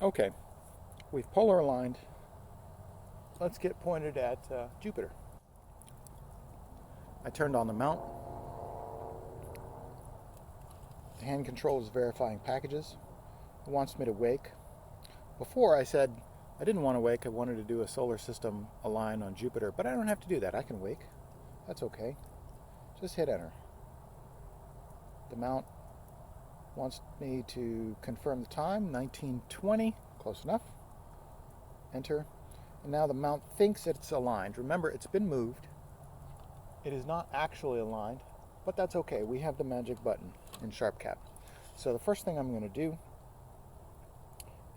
Okay, we've polar aligned. Let's get pointed at Jupiter. I turned on the mount. The hand control is verifying packages. It wants me to wake. Before I said I didn't want to wake, I wanted to do a solar system align on Jupiter, but I don't have to do that. I can wake. That's okay. Just hit enter. The mount wants me to confirm the time, 1920, close enough. Enter. And now the mount thinks it's aligned. Remember, it's been moved. It is not actually aligned, but that's okay. We have the magic button in SharpCap. So the first thing I'm going to do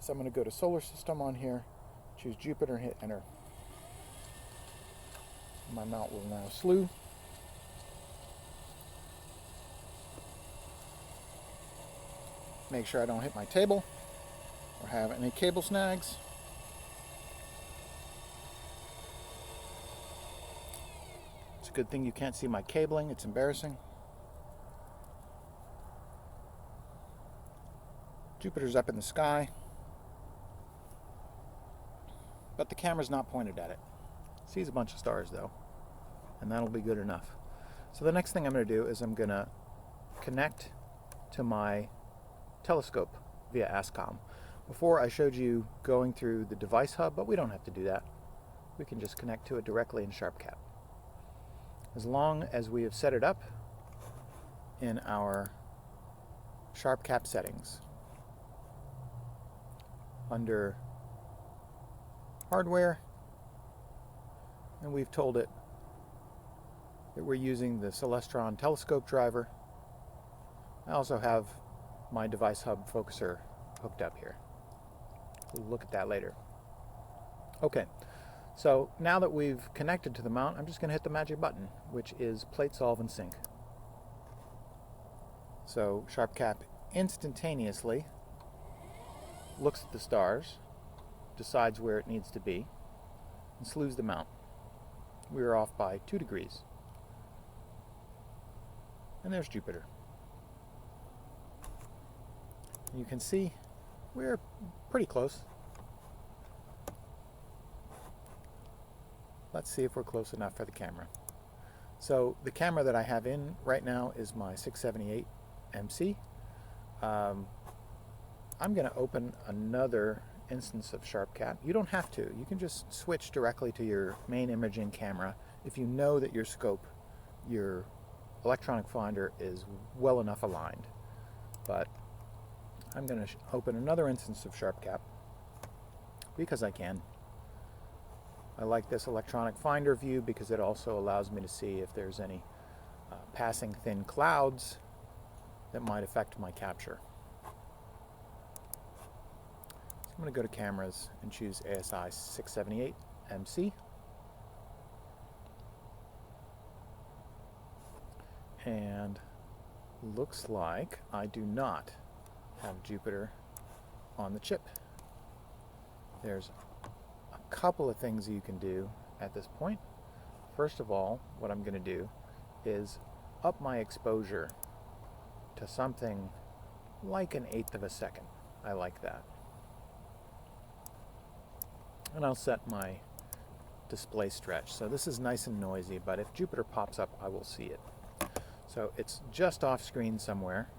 is I'm going to go to Solar System on here, choose Jupiter, hit enter. My mount will now slew. Make sure I don't hit my table or have any cable snags. It's a good thing you can't see my cabling. It's embarrassing. Jupiter's up in the sky, but the camera's not pointed at it. It sees a bunch of stars though, and that'll be good enough. So the next thing I'm going to do is I'm going to connect to my telescope via ASCOM. Before I showed you going through the device hub, but we don't have to do that. We can just connect to it directly in SharpCap. As long as we have set it up in our SharpCap settings under hardware, and we've told it that we're using the Celestron telescope driver. I also have my device hub focuser hooked up here. We'll look at that later. Okay, so now that we've connected to the mount, I'm just going to hit the magic button, which is plate solve and sync. So SharpCap instantaneously looks at the stars, decides where it needs to be, and slews the mount. We are off by 2 degrees. And there's Jupiter. You can see we're pretty close. Let's see if we're close enough for the camera. So the camera that I have in right now is my 678 MC. I'm going to open another instance of SharpCap. You don't have to. You can just switch directly to your main imaging camera if you know that your scope, your electronic finder, is well enough aligned. But I'm going to open another instance of SharpCap because I can. I like this electronic finder view because it also allows me to see if there's any passing thin clouds that might affect my capture. So I'm going to go to cameras and choose ASI 678 MC. And looks like I do not have Jupiter on the chip. There's a couple of things you can do at this point. First of all, what I'm going to do is up my exposure to something like 1/8 of a second. I like that. And I'll set my display stretch. So this is nice and noisy, but if Jupiter pops up, I will see it. So it's just off screen somewhere.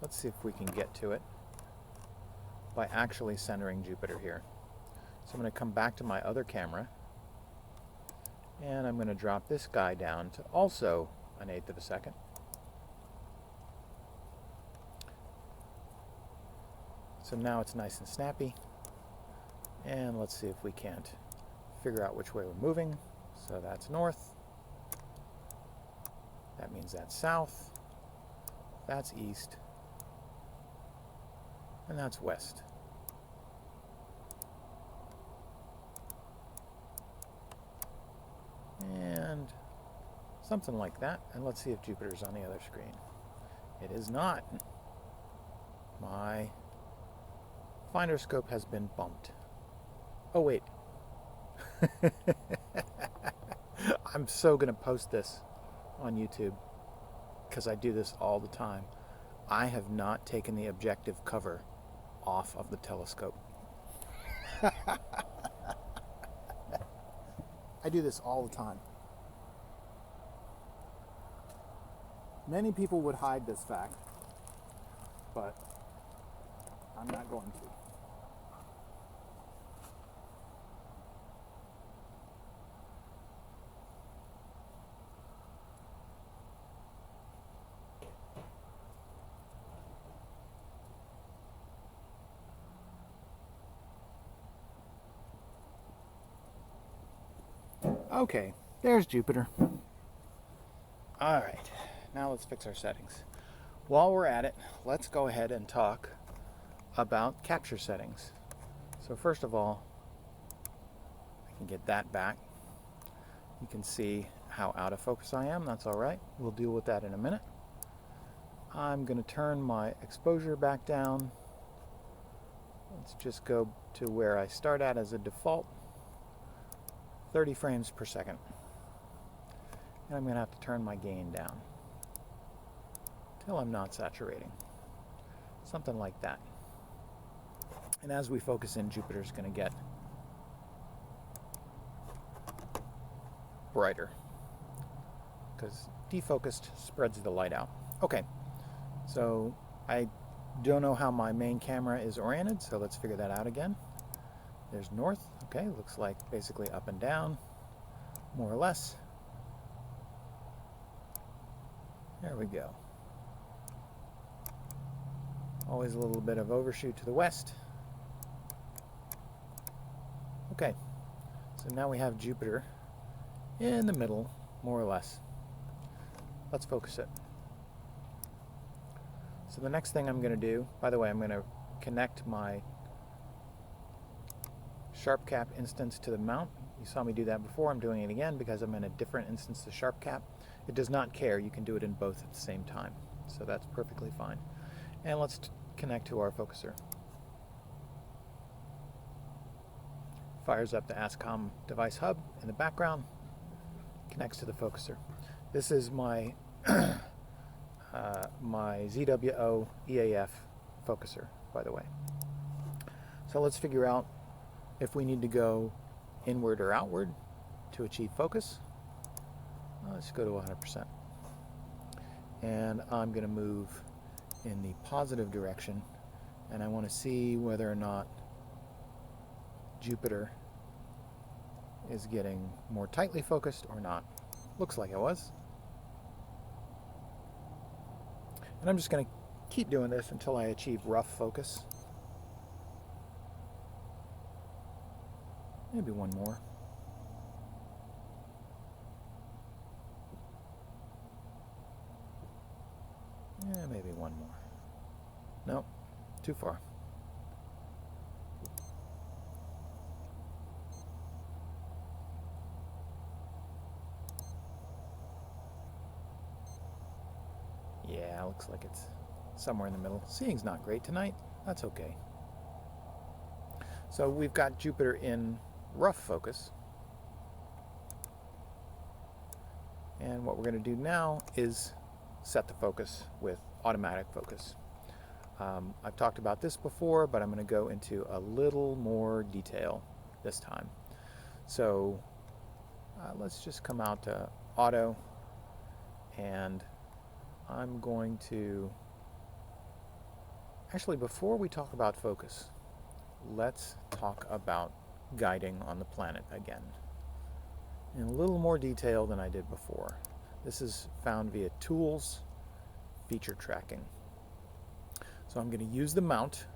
Let's see if we can get to it by actually centering Jupiter here. So I'm going to come back to my other camera, and I'm going to drop this guy down to also 1/8 of a second. So now it's nice and snappy. And let's see if we can't figure out which way we're moving. So that's north. That means that's south. That's east. And that's west. And something like that. And let's see if Jupiter's on the other screen. It is not. My finder scope has been bumped. Oh, wait. I'm so going to post this on YouTube because I do this all the time. I have not taken the objective cover off of the telescope. I do this all the time. Many people would hide this fact, but I'm not going to. Okay, there's Jupiter. All right, now let's fix our settings. While we're at it, let's go ahead and talk about capture settings. So first of all, I can get that back. You can see how out of focus I am. That's all right. We'll deal with that in a minute. I'm going to turn my exposure back down. Let's just go to where I start at as a default. 30 frames per second. And I'm going to have to turn my gain down till I'm not saturating. Something like that. And as we focus in, Jupiter's going to get brighter because defocused spreads the light out. Okay, so I don't know how my main camera is oriented, so let's figure that out again. There's north. Okay, looks like basically up and down, more or less. There we go. Always a little bit of overshoot to the west. Okay, so now we have Jupiter in the middle, more or less. Let's focus it. So the next thing I'm going to do, by the way, I'm going to connect my SharpCap instance to the mount. You saw me do that before. I'm doing it again because I'm in a different instance of SharpCap. It does not care. You can do it in both at the same time. So that's perfectly fine. And let's connect to our focuser. Fires up the ASCOM device hub in the background. Connects to the focuser. This is my my ZWO EAF focuser, by the way. So let's figure out if we need to go inward or outward to achieve focus. Let's go to 100%. And I'm going to move in the positive direction, and I want to see whether or not Jupiter is getting more tightly focused or not. Looks like it was. And I'm just going to keep doing this until I achieve rough focus. Maybe one more. Yeah, maybe one more. Nope, too far. Yeah, looks like it's somewhere in the middle. Seeing's not great tonight. That's okay. So we've got Jupiter in rough focus. And what we're going to do now is set the focus with automatic focus. I've talked about this before, but I'm going to go into a little more detail this time. So let's just come out to auto, and I'm going to, actually before we talk about focus, let's talk about guiding on the planet again in a little more detail than I did before. This is found via Tools, Feature Tracking. So I'm going to use the mount,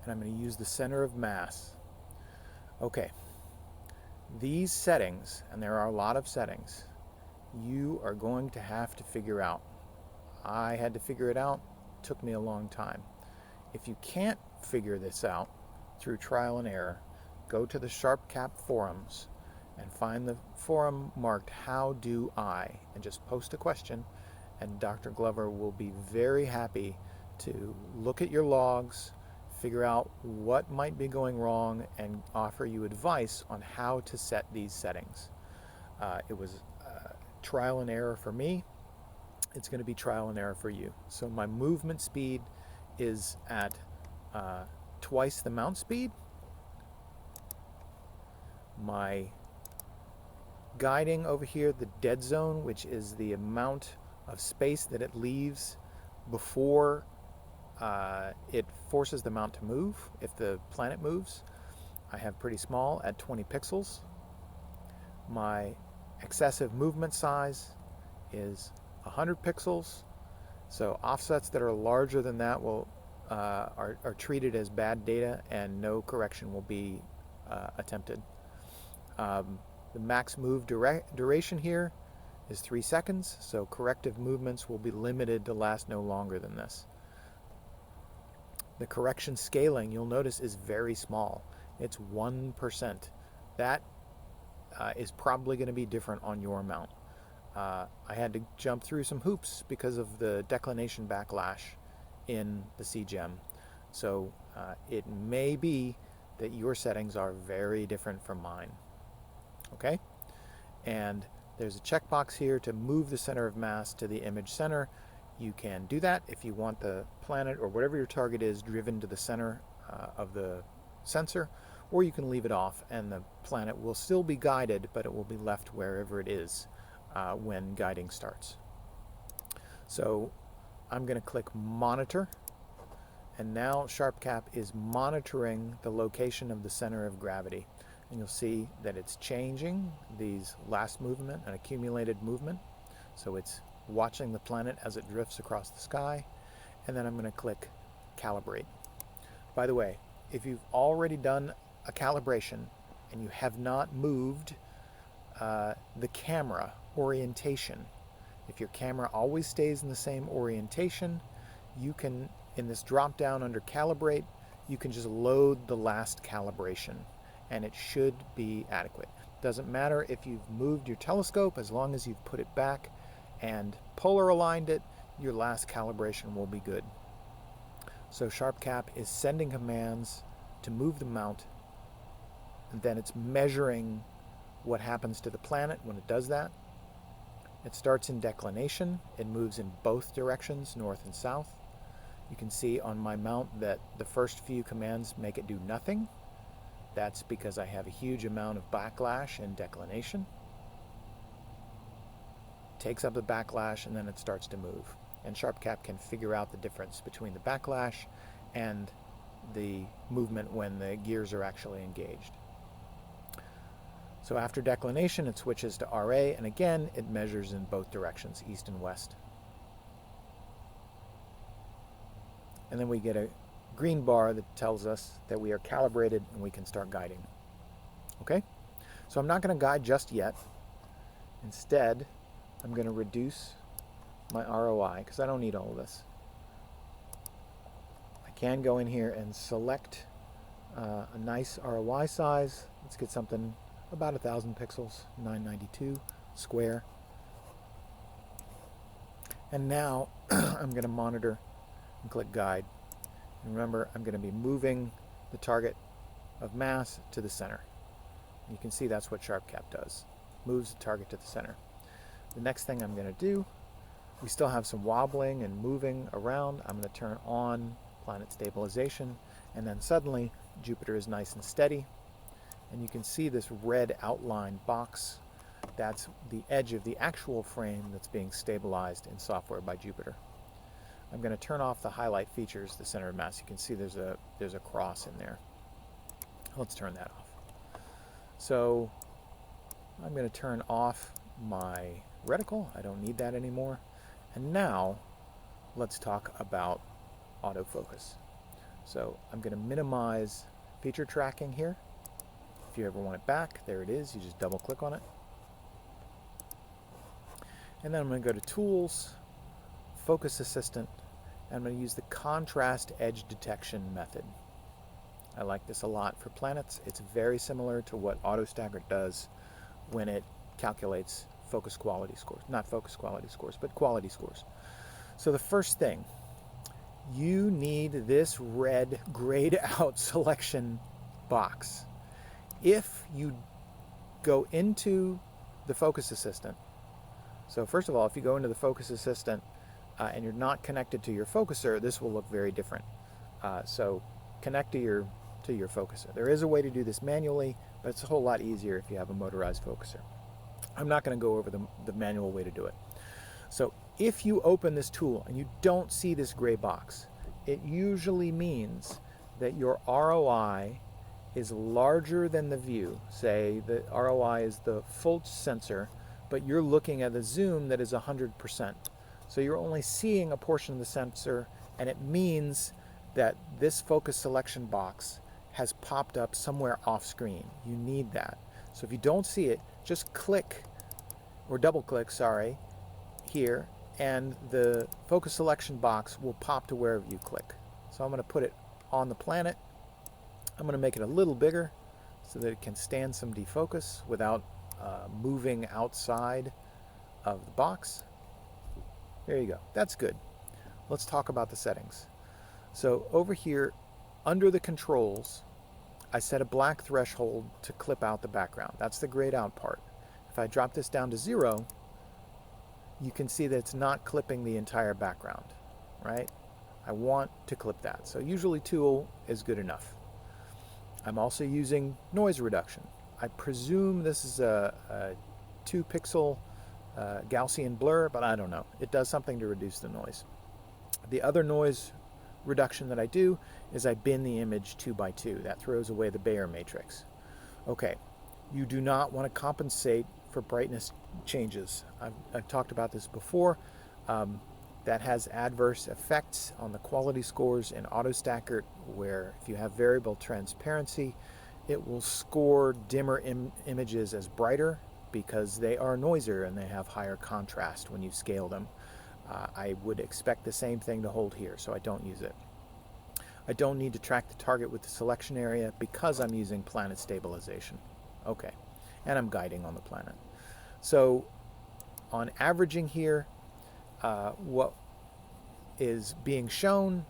and I'm going to use the center of mass. Okay, these settings, and there are a lot of settings, you are going to have to figure out. I had to figure it out. It took me a long time. If you can't figure this out through trial and error, go to the SharpCap forums and find the forum marked "How Do I?" and just post a question, and Dr. Glover will be very happy to look at your logs, figure out what might be going wrong, and offer you advice on how to set these settings. It was trial and error for me. It's going to be trial and error for you. So my movement speed is at twice the mount speed. My guiding over here, the dead zone, which is the amount of space that it leaves before it forces the mount to move if the planet moves, I have pretty small at 20 pixels. My excessive movement size is 100 pixels. So offsets that are larger than that are treated as bad data, and no correction will be attempted. The max move duration here is 3 seconds, so corrective movements will be limited to last no longer than this. The correction scaling, you'll notice, is very small. It's 1%. That is probably going to be different on your mount. I had to jump through some hoops because of the declination backlash in the CGEM. So it may be that your settings are very different from mine. Okay? And there's a checkbox here to move the center of mass to the image center. You can do that if you want the planet or whatever your target is driven to the center of the sensor, or you can leave it off and the planet will still be guided, but it will be left wherever it is when guiding starts. So I'm going to click Monitor, and now SharpCap is monitoring the location of the center of gravity. And you'll see that it's changing these last movement and accumulated movement. So it's watching the planet as it drifts across the sky. And then I'm going to click Calibrate. By the way, if you've already done a calibration and you have not moved the camera orientation, if your camera always stays in the same orientation, you can, in this drop down under Calibrate, you can just load the last calibration and it should be adequate. Doesn't matter if you've moved your telescope, as long as you've put it back and polar aligned it, your last calibration will be good. So SharpCap is sending commands to move the mount, and then it's measuring what happens to the planet when it does that. It starts in declination. It moves in both directions, north and south. You can see on my mount that the first few commands make it do nothing. That's because I have a huge amount of backlash and declination. Takes up the backlash and then it starts to move. And SharpCap can figure out the difference between the backlash and the movement when the gears are actually engaged. So after declination, it switches to RA, and again, it measures in both directions, east and west. And then we get a green bar that tells us that we are calibrated and we can start guiding. Okay? So I'm not going to guide just yet. Instead, I'm going to reduce my ROI because I don't need all of this. I can go in here and select a nice ROI size. Let's get something about 1,000 pixels, 992 square. And now I'm going to monitor and click guide. And remember, I'm going to be moving the target of mass to the center. You can see that's what SharpCap does. Moves the target to the center. The next thing I'm going to do, we still have some wobbling and moving around. I'm going to turn on planet stabilization, and then suddenly Jupiter is nice and steady. And you can see this red outline box. That's the edge of the actual frame that's being stabilized in software by Jupiter. I'm going to turn off the highlight features, the center of mass. You can see there's a cross in there. Let's turn that off. So I'm going to turn off my reticle. I don't need that anymore. And now let's talk about autofocus. So I'm going to minimize feature tracking here. If you ever want it back, there it is. You just double click on it. And then I'm going to go to Tools, Focus Assistant, and I'm going to use the contrast edge detection method. I like this a lot for planets. It's very similar to what AutoStagger does when it calculates focus quality scores. Not focus quality scores, but quality scores. So the first thing, you need this red grayed out selection box. If you go into the Focus Assistant, so first of all, if you go into the Focus Assistant and you're not connected to your focuser, this will look very different. So connect to your focuser. There is a way to do this manually, but it's a whole lot easier if you have a motorized focuser. I'm not going to go over the manual way to do it. So if you open this tool and you don't see this gray box, it usually means that your ROI is larger than the view. Say the ROI is the full sensor, but you're looking at a zoom that is 100%. So you're only seeing a portion of the sensor, and it means that this focus selection box has popped up somewhere off screen. You need that. So if you don't see it, just click, or double click, sorry, here, and the focus selection box will pop to wherever you click. So I'm going to put it on the planet. I'm going to make it a little bigger so that it can stand some defocus without moving outside of the box. There you go. That's good. Let's talk about the settings. So over here, under the controls, I set a black threshold to clip out the background. That's the grayed out part. If I drop this down to 0, you can see that it's not clipping the entire background, right? I want to clip that. So usually 2 is good enough. I'm also using noise reduction. I presume this is a 2-pixel Gaussian blur, but I don't know. It does something to reduce the noise. The other noise reduction that I do is I bin the image 2 by 2. That throws away the Bayer matrix. Okay, you do not want to compensate for brightness changes. I've talked about this before. That has adverse effects on the quality scores in AutoStacker, where if you have variable transparency, it will score dimmer images as brighter because they are noisier and they have higher contrast when you scale them. I would expect the same thing to hold here, so I don't use it. I don't need to track the target with the selection area because I'm using planet stabilization. Okay, and I'm guiding on the planet. So on averaging here, what is being shown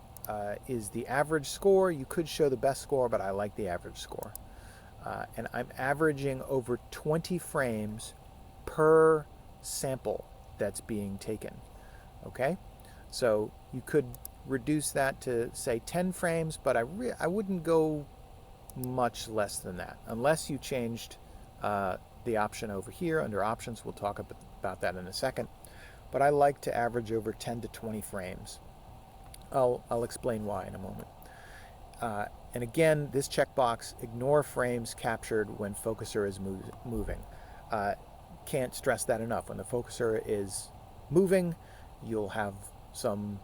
is the average score. You could show the best score, but I like the average score. And I'm averaging over 20 frames per sample that's being taken. Okay, so you could reduce that to say 10 frames, but I wouldn't go much less than that unless you changed the option over here under options. We'll talk about that in a second, but I like to average over 10 to 20 frames. I'll explain why in a moment. And again, this checkbox, ignore frames captured when focuser is moving. Can't stress that enough. When the focuser is moving, you'll have some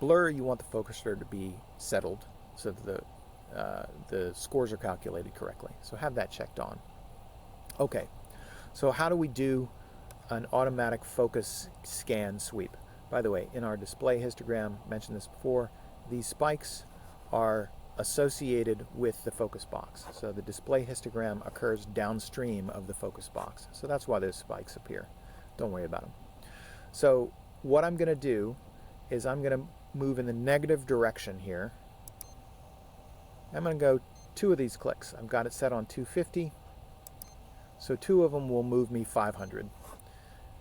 blur. You want the focuser to be settled so that the scores are calculated correctly. So have that checked on. Okay, so how do we do an automatic focus scan sweep? By the way, in our display histogram, mentioned this before, these spikes are associated with the focus box. So the display histogram occurs downstream of the focus box. So that's why those spikes appear. Don't worry about them. So what I'm going to do is I'm going to move in the negative direction here. I'm going to go 2 of these clicks. I've got it set on 250. So 2 of them will move me 500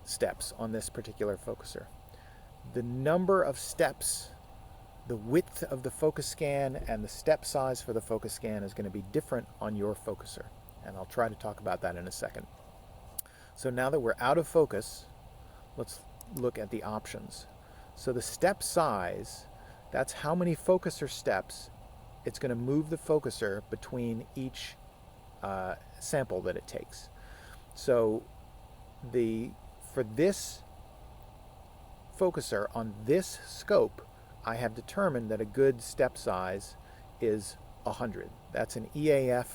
steps on this particular focuser. The number of steps, the width of the focus scan, and the step size for the focus scan is going to be different on your focuser. And I'll try to talk about that in a second. So now that we're out of focus, let's look at the options. So the step size, that's how many focuser steps it's going to move the focuser between each sample that it takes. So for this focuser on this scope, I have determined that a good step size is 100. That's an EAF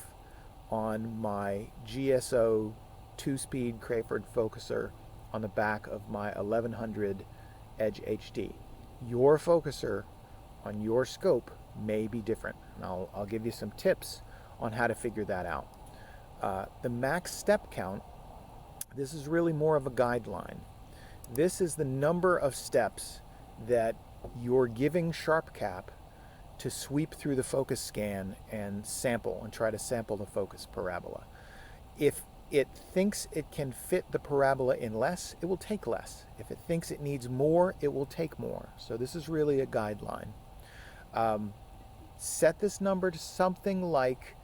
on my GSO 2-speed Crayford focuser on the back of my 1100 Edge HD. Your focuser on your scope may be different, and I'll give you some tips on how to figure that out. The max step count, this is really more of a guideline. This is the number of steps that you're giving SharpCap to sweep through the focus scan and sample and try to sample the focus parabola. If it thinks it can fit the parabola in less, it will take less. If it thinks it needs more, it will take more. So this is really a guideline. set this number to something like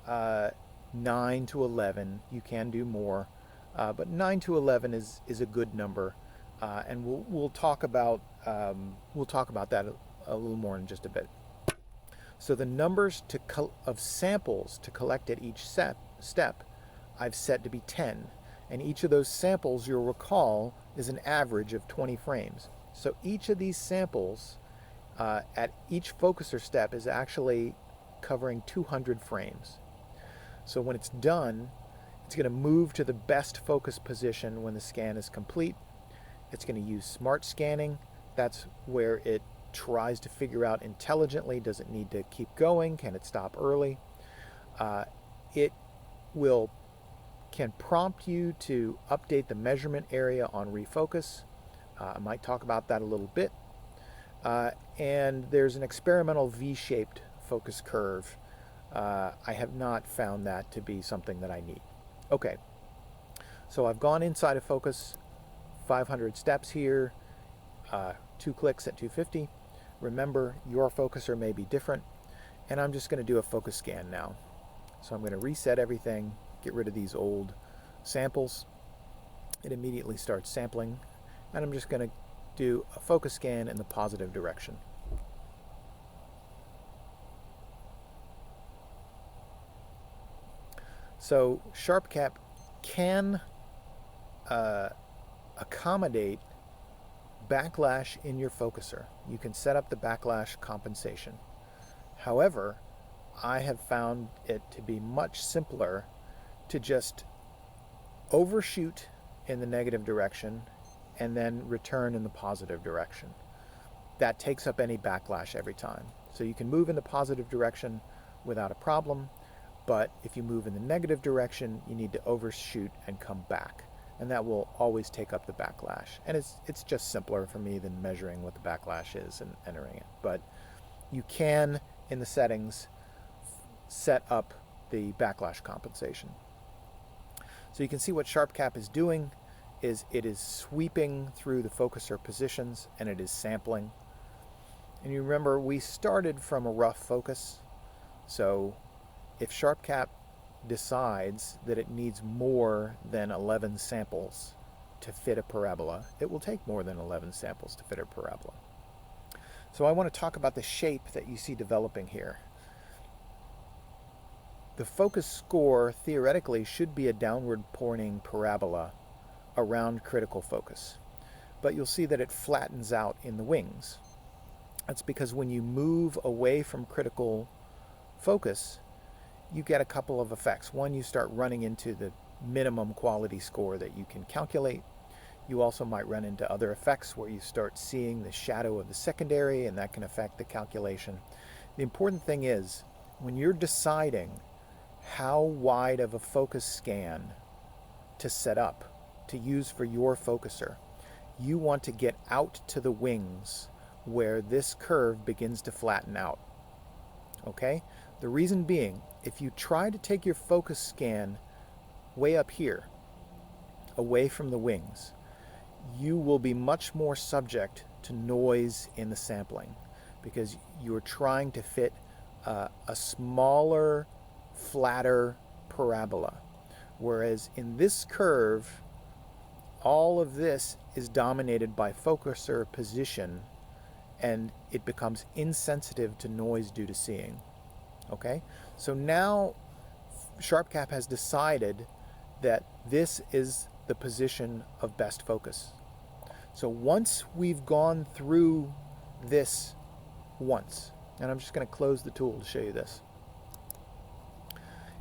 9 to 11. You can do more, but 9 to 11 is a good number, and we'll talk about that a little more in just a bit. So the numbers of samples to collect at each step I've set to be 10, and each of those samples, you'll recall, is an average of 20 frames. So each of these samples at each focuser step is actually covering 200 frames. So when it's done, it's going to move to the best focus position when the scan is complete. It's going to use smart scanning. That's where it tries to figure out intelligently, does it need to keep going? Can it stop early? It can prompt you to update the measurement area on refocus. I might talk about that a little bit. And there's an experimental V-shaped focus curve. I have not found that to be something that I need. Okay, so I've gone inside of focus, 500 steps here, 2 clicks at 250. Remember, your focuser may be different, and I'm just going to do a focus scan now. So I'm going to reset everything, get rid of these old samples. It immediately starts sampling, and I'm just going to do a focus scan in the positive direction. So SharpCap can accommodate backlash in your focuser. You can set up the backlash compensation. However, I have found it to be much simpler to just overshoot in the negative direction and then return in the positive direction. That takes up any backlash every time. So you can move in the positive direction without a problem, but if you move in the negative direction, you need to overshoot and come back. And that will always take up the backlash. And it's just simpler for me than measuring what the backlash is and entering it. But you can, in the settings, set up the backlash compensation. So you can see what SharpCap is doing is it is sweeping through the focuser positions and it is sampling. And you remember we started from a rough focus. So if SharpCap decides that it needs more than 11 samples to fit a parabola, it will take more than 11 samples to fit a parabola. So I want to talk about the shape that you see developing here. The focus score theoretically should be a downward pointing parabola around critical focus, but you'll see that it flattens out in the wings. That's because when you move away from critical focus, you get a couple of effects. One, you start running into the minimum quality score that you can calculate. You also might run into other effects where you start seeing the shadow of the secondary, and that can affect the calculation. The important thing is, when you're deciding how wide of a focus scan to set up, to use for your focuser, you want to get out to the wings where this curve begins to flatten out. Okay? The reason being, if you try to take your focus scan way up here, away from the wings, you will be much more subject to noise in the sampling because you're trying to fit a smaller, flatter parabola. Whereas in this curve, all of this is dominated by focuser position and it becomes insensitive to noise due to seeing. Okay, so now SharpCap has decided that this is the position of best focus. So once we've gone through this once, and I'm just going to close the tool to show you this.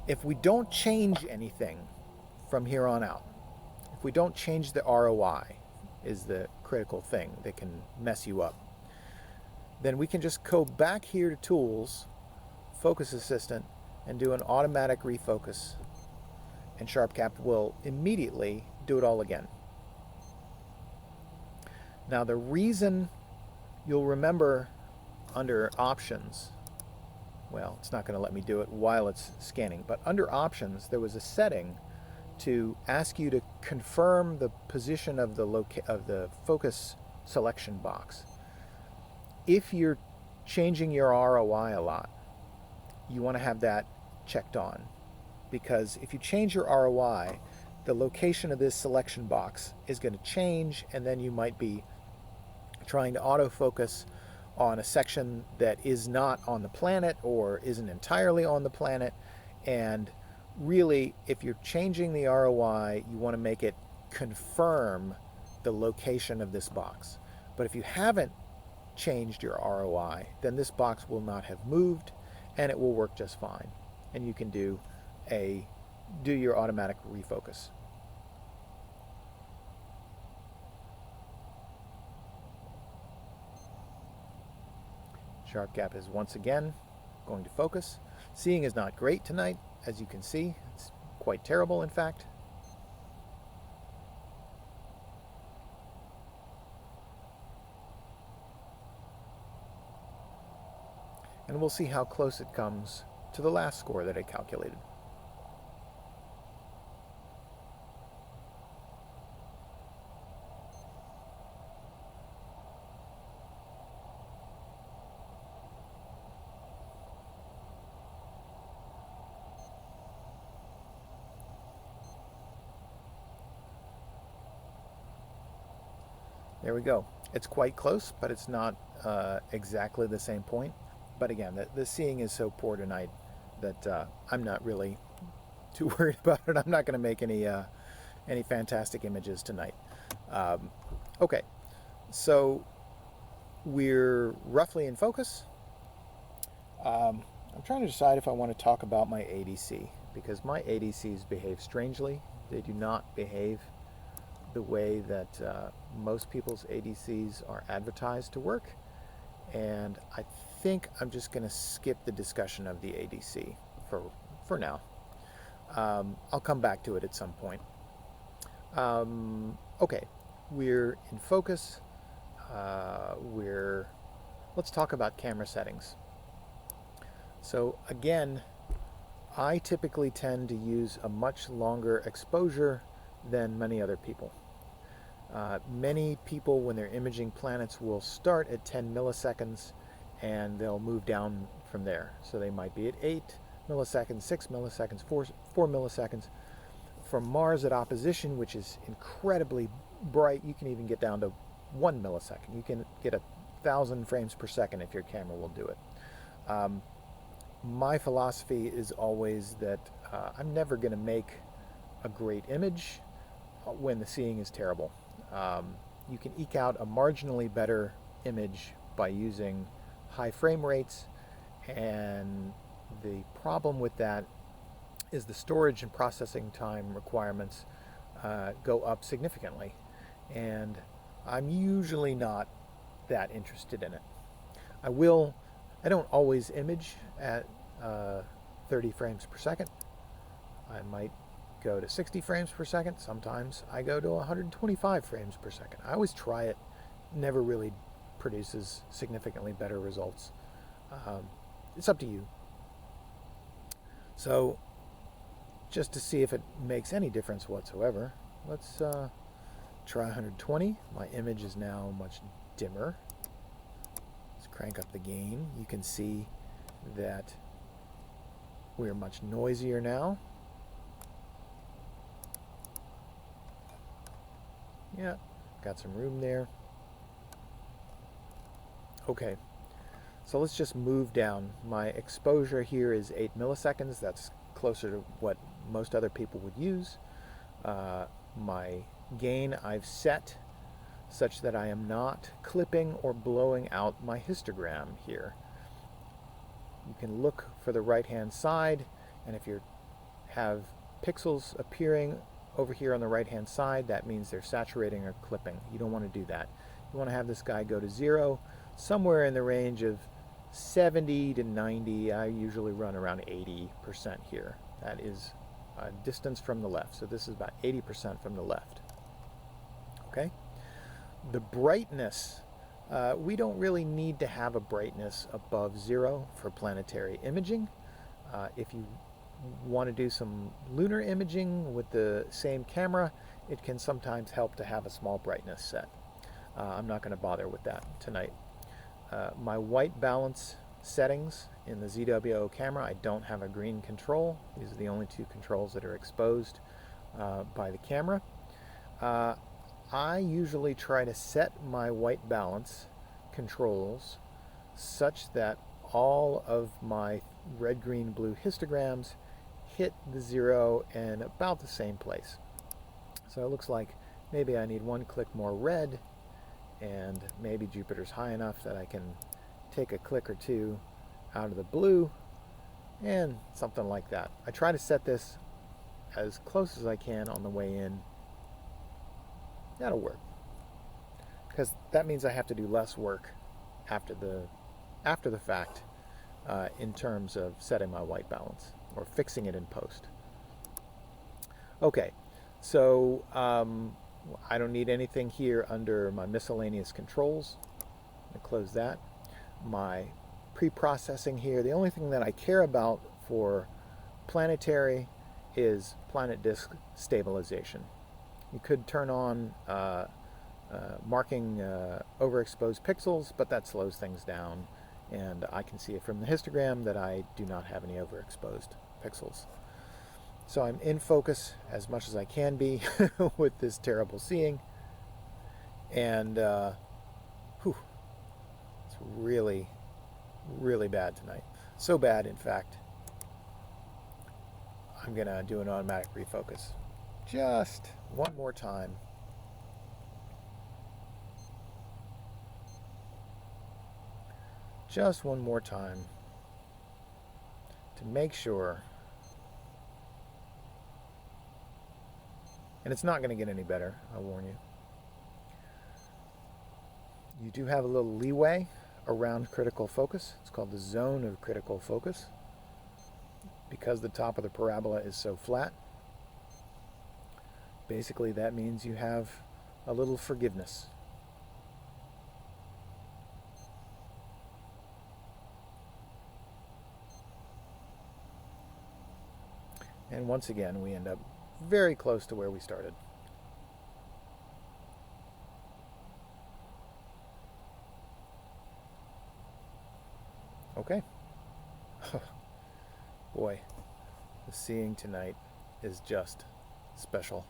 If we don't change anything from here on out, if we don't change the ROI, is the critical thing that can mess you up, then we can just go back here to Tools, Focus Assistant, and do an automatic refocus, and SharpCap will immediately do it all again. Now the reason you'll remember under Options, well, it's not going to let me do it while it's scanning, but under Options there was a setting to ask you to confirm the position of the focus selection box. If you're changing your ROI a lot, you want to have that checked on, because if you change your ROI, the location of this selection box is going to change, and then you might be trying to autofocus on a section that is not on the planet or isn't entirely on the planet. And really, if you're changing the ROI, you want to make it confirm the location of this box. But if you haven't changed your ROI, then this box will not have moved, and it will work just fine. And you can do your automatic refocus. SharpCap is once again going to focus. Seeing is not great tonight, as you can see. It's quite terrible, in fact. And we'll see how close it comes to the last score that I calculated. There we go. It's quite close, but it's not exactly the same point. But again, the seeing is so poor tonight that I'm not really too worried about it. I'm not going to make any fantastic images tonight. Okay, so we're roughly in focus. I'm trying to decide if I want to talk about my ADC, because my ADCs behave strangely. They do not behave the way that most people's ADCs are advertised to work, and I think I'm just going to skip the discussion of the ADC for now. I'll come back to it at some point. Okay, we're in focus. Let's talk about camera settings. So again, I typically tend to use a much longer exposure than many other people. Many people, when they're imaging planets, will start at 10 milliseconds and they'll move down from there. So they might be at 8 milliseconds, 6 milliseconds, 4 milliseconds. From Mars at opposition, which is incredibly bright, you can even get down to 1 millisecond. You can get 1,000 frames per second if your camera will do it. My philosophy is always that I'm never going to make a great image when the seeing is terrible. You can eke out a marginally better image by using high frame rates, and the problem with that is the storage and processing time requirements go up significantly, and I'm usually not that interested in it. I don't always image at 30 frames per second. I might go to 60 frames per second. Sometimes I go to 125 frames per second. I always try it. Never really produces significantly better results. It's up to you. So just to see if it makes any difference whatsoever, let's try 120. My image is now much dimmer. Let's crank up the gain. You can see that we're much noisier now. Yeah, got some room there. Okay, so let's just move down. My exposure here is 8 milliseconds. That's closer to what most other people would use. My gain I've set such that I am not clipping or blowing out my histogram here. You can look for the right-hand side, and if you have pixels appearing over here on the right-hand side, that means they're saturating or clipping. You don't want to do that. You want to have this guy go to 0, somewhere in the range of 70 to 90. I usually run around 80% here. That is distance from the left. So this is about 80% from the left. Okay? The brightness, we don't really need to have a brightness above 0 for planetary imaging. If you want to do some lunar imaging with the same camera, it can sometimes help to have a small brightness set. I'm not going to bother with that tonight. My white balance settings in the ZWO camera. I don't have a green control. These are the only two controls that are exposed by the camera. I usually try to set my white balance controls such that all of my red, green, blue histograms hit the 0 and about the same place. So it looks like maybe I need one click more red, and maybe Jupiter's high enough that I can take a click or two out of the blue, and something like that. I try to set this as close as I can on the way in. That'll work, because that means I have to do less work after the fact in terms of setting my white balance or fixing it in post. Okay, so I don't need anything here under my miscellaneous controls. I'm going to close that. My pre-processing here, the only thing that I care about for Planetary is planet disk stabilization. You could turn on marking overexposed pixels, but that slows things down, and I can see it from the histogram that I do not have any overexposed pixels. So I'm in focus as much as I can be with this terrible seeing, and it's really, really bad tonight. So bad, in fact, I'm going to do an automatic refocus. Just one more time. Just one more time to make sure. And it's not going to get any better, I'll warn you. You do have a little leeway around critical focus. It's called the zone of critical focus, because the top of the parabola is so flat. Basically, that means you have a little forgiveness. And once again, we end up very close to where we started. Okay. Boy, the seeing tonight is just special.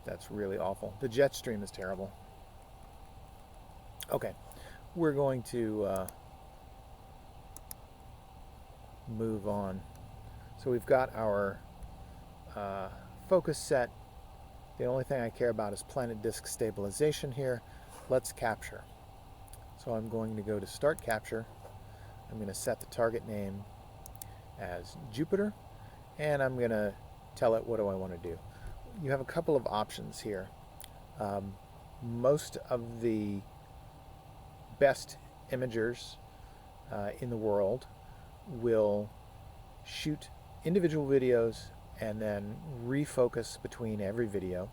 That's really awful. The jet stream is terrible. Okay, we're going to move on. So we've got our focus set. The only thing I care about is planet disk stabilization here. Let's capture. So I'm going to go to Start Capture. I'm going to set the target name as Jupiter, and I'm going to tell it what do I want to do. You have a couple of options here. Most of the best imagers in the world will shoot individual videos and then refocus between every video.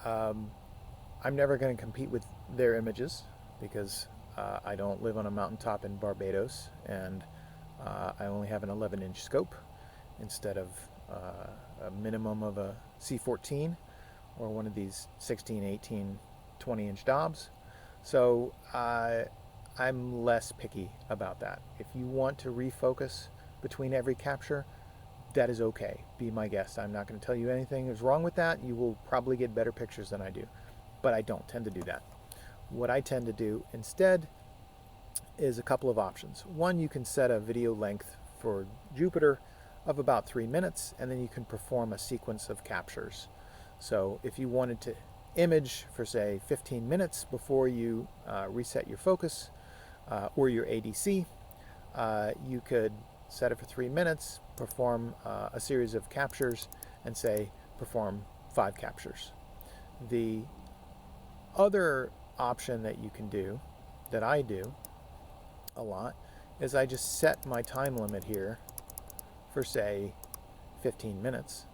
I'm never going to compete with their images because I don't live on a mountaintop in Barbados, and I only have an 11-inch scope instead of a minimum of a C14 or one of these 16, 18, 20-inch Dobbs. So I'm less picky about that. If you want to refocus between every capture, that is okay. Be my guest. I'm not going to tell you anything is wrong with that. You will probably get better pictures than I do, but I don't tend to do that. What I tend to do instead is a couple of options. One, you can set a video length for Jupiter of about 3 minutes, and then you can perform a sequence of captures. So if you wanted to image for, say, 15 minutes before you reset your focus or your ADC, you could set it for 3 minutes, perform a series of captures, and say perform 5 captures. The other option that you can do, that I do a lot, is I just set my time limit here for, say, 15 minutes,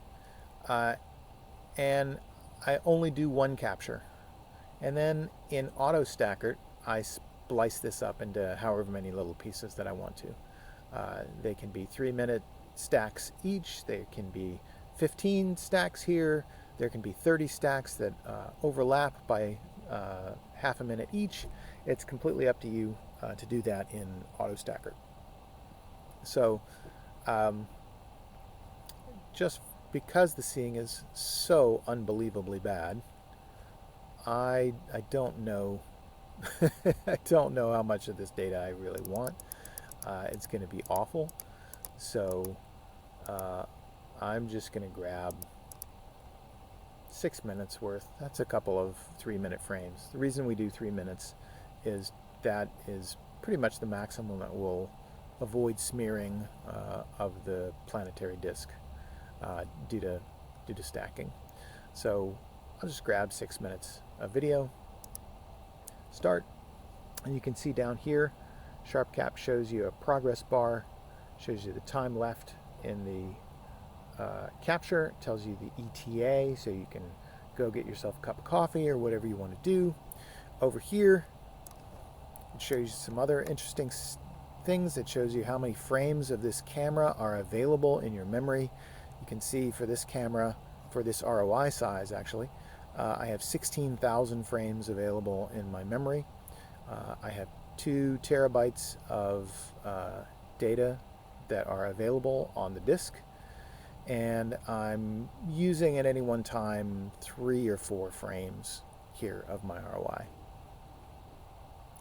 and I only do one capture, and then in Auto Stacker I splice this up into however many little pieces that I want to. They can be 3-minute stacks each, there can be 15 stacks here, there can be 30 stacks that overlap by half a minute each. it's completely up to you to do that in AutoStacker. So just because the seeing is so unbelievably bad, I don't know I don't know how much of this data I really want. It's going to be awful. So I'm just going to grab 6 minutes worth. That's a couple of 3-minute frames. The reason we do 3 minutes is that is pretty much the maximum that will avoid smearing of the planetary disk due to stacking. So I'll just grab 6 minutes of video, start, and you can see down here SharpCap shows you a progress bar, shows you the time left in the capture, tells you the ETA, so you can go get yourself a cup of coffee or whatever you want to do. Over here it shows you some other interesting things. It shows you how many frames of this camera are available in your memory. You can see for this camera, for this ROI size actually, I have 16,000 frames available in my memory. I have 2 terabytes of data that are available on the disk, and I'm using at any one time 3 or 4 frames here of my ROI.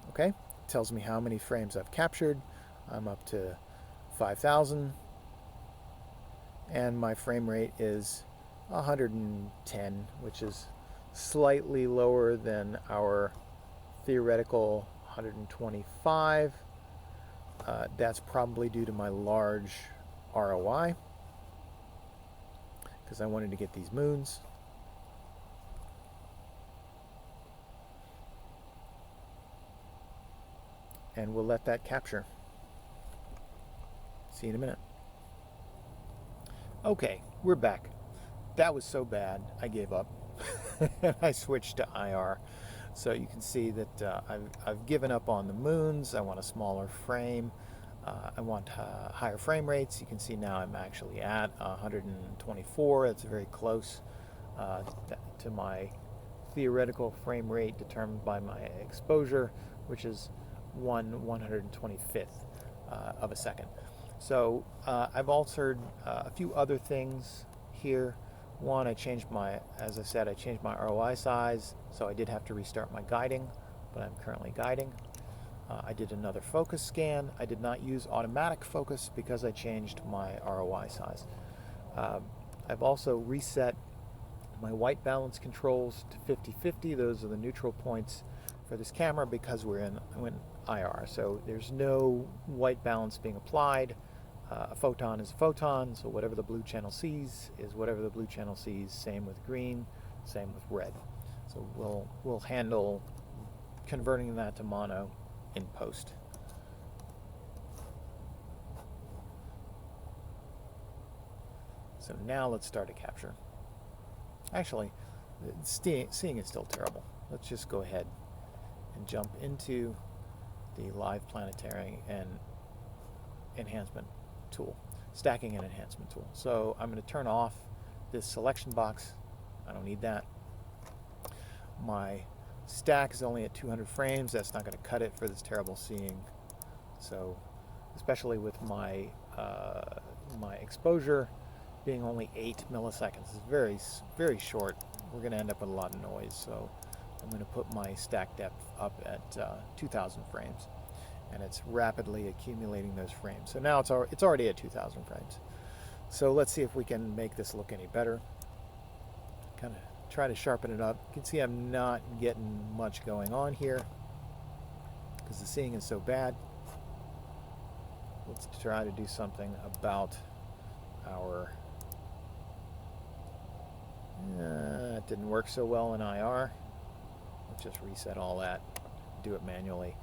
Okay, it tells me how many frames I've captured. I'm up to 5,000, and my frame rate is 110, which is slightly lower than our theoretical 125. That's probably due to my large ROI, because I wanted to get these moons. And we'll let that capture. See you in a minute. Okay, we're back. That was so bad, I gave up. And I switched to IR. So you can see that I've given up on the moons. I want a smaller frame. I want higher frame rates. You can see now I'm actually at 124. That's very close to my theoretical frame rate determined by my exposure, which is 1/125th of a second. So I've altered a few other things here. One, as I said, I changed my ROI size, so I did have to restart my guiding, but I'm currently guiding. I did another focus scan. I did not use automatic focus because I changed my ROI size. I've also reset my white balance controls to 50/50. Those are the neutral points for this camera because we're in IR. So there's no white balance being applied. A photon is a photon, so whatever the blue channel sees is whatever the blue channel sees. Same with green, same with red. So we'll handle converting that to mono in post. So now let's start a capture. Actually, seeing is still terrible. Let's just go ahead and jump into the live planetary and enhancement tool, stacking and enhancement tool. So I'm going to turn off this selection box. I don't need that. My stack is only at 200 frames. That's not going to cut it for this terrible seeing. So especially with my my exposure being only 8 milliseconds, it's very, very short. We're going to end up with a lot of noise. So I'm going to put my stack depth up at 2,000 frames. And it's rapidly accumulating those frames. So now it's already at 2,000 frames. So let's see if we can make this look any better. Kind of try to sharpen it up. You can see I'm not getting much going on here because the seeing is so bad. Let's try to do something about our... it didn't work so well in IR. Let's just reset all that, do it manually.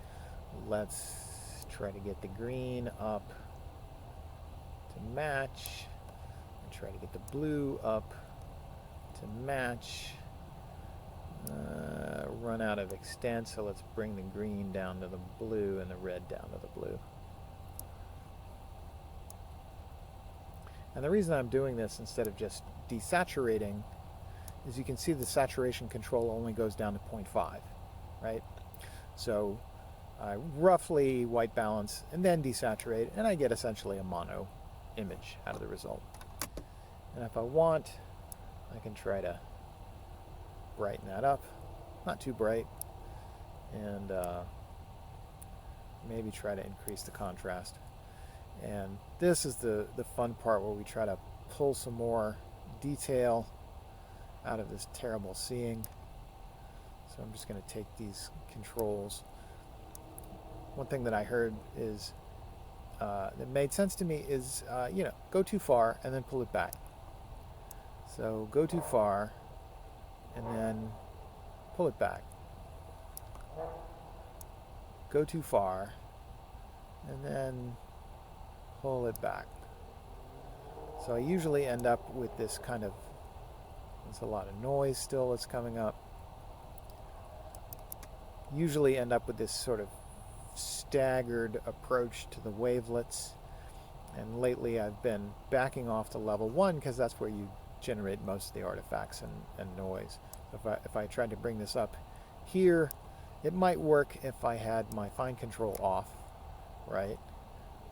Let's try to get the green up to match, and try to get the blue up to match. Run out of extent, so let's bring the green down to the blue and the red down to the blue. And the reason I'm doing this instead of just desaturating is you can see the saturation control only goes down to 0.5, right? So I roughly white balance and then desaturate, and I get essentially a mono image out of the result. And if I want, I can try to brighten that up, not too bright, and maybe try to increase the contrast. And this is the fun part where we try to pull some more detail out of this terrible seeing. So I'm just going to take these controls. One thing that I heard is that made sense to me is, go too far and then pull it back. So go too far and then pull it back. Go too far and then pull it back. So I usually end up with this kind of, there's a lot of noise still that's coming up. Usually end up with this sort of staggered approach to the wavelets, and lately I've been backing off to level 1 because that's where you generate most of the artifacts and noise. So if I tried to bring this up here, it might work if I had my fine control off, right?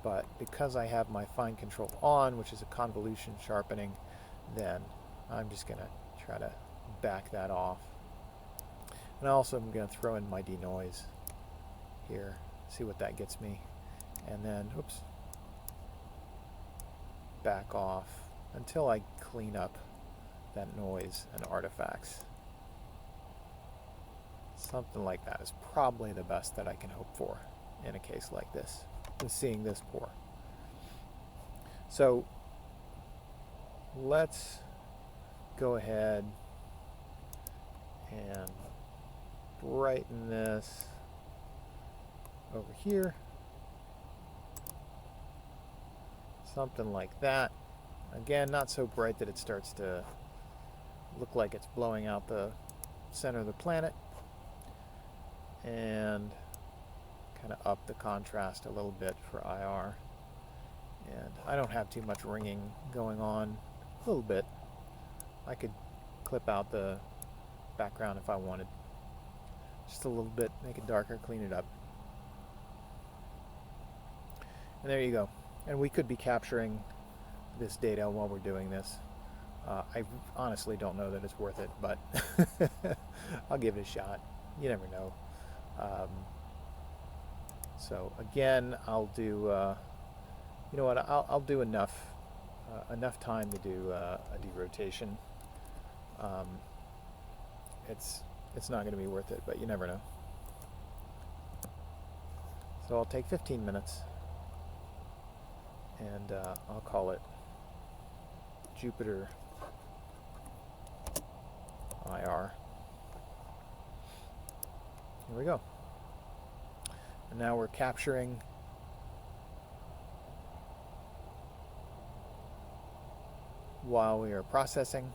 But because I have my fine control on, which is a convolution sharpening, then I'm just going to try to back that off. And also I'm going to throw in my denoise here, see what that gets me. And then, oops, back off until I clean up that noise and artifacts. Something like that is probably the best that I can hope for in a case like this, with seeing this pour. So let's go ahead and brighten this over here. Something like that. Again, not so bright that it starts to look like it's blowing out the center of the planet. And kind of up the contrast a little bit for IR. And I don't have too much ringing going on. A little bit. I could clip out the background if I wanted. Just a little bit, make it darker, clean it up. And there you go. And we could be capturing this data while we're doing this. I honestly don't know that it's worth it, but I'll give it a shot. You never know. So again, I'll do, you know what, I'll do enough time to do a derotation. It's not going to be worth it, but you never know. So I'll take 15 minutes, and I'll call it Jupiter IR. Here we go. And now we're capturing while we are processing.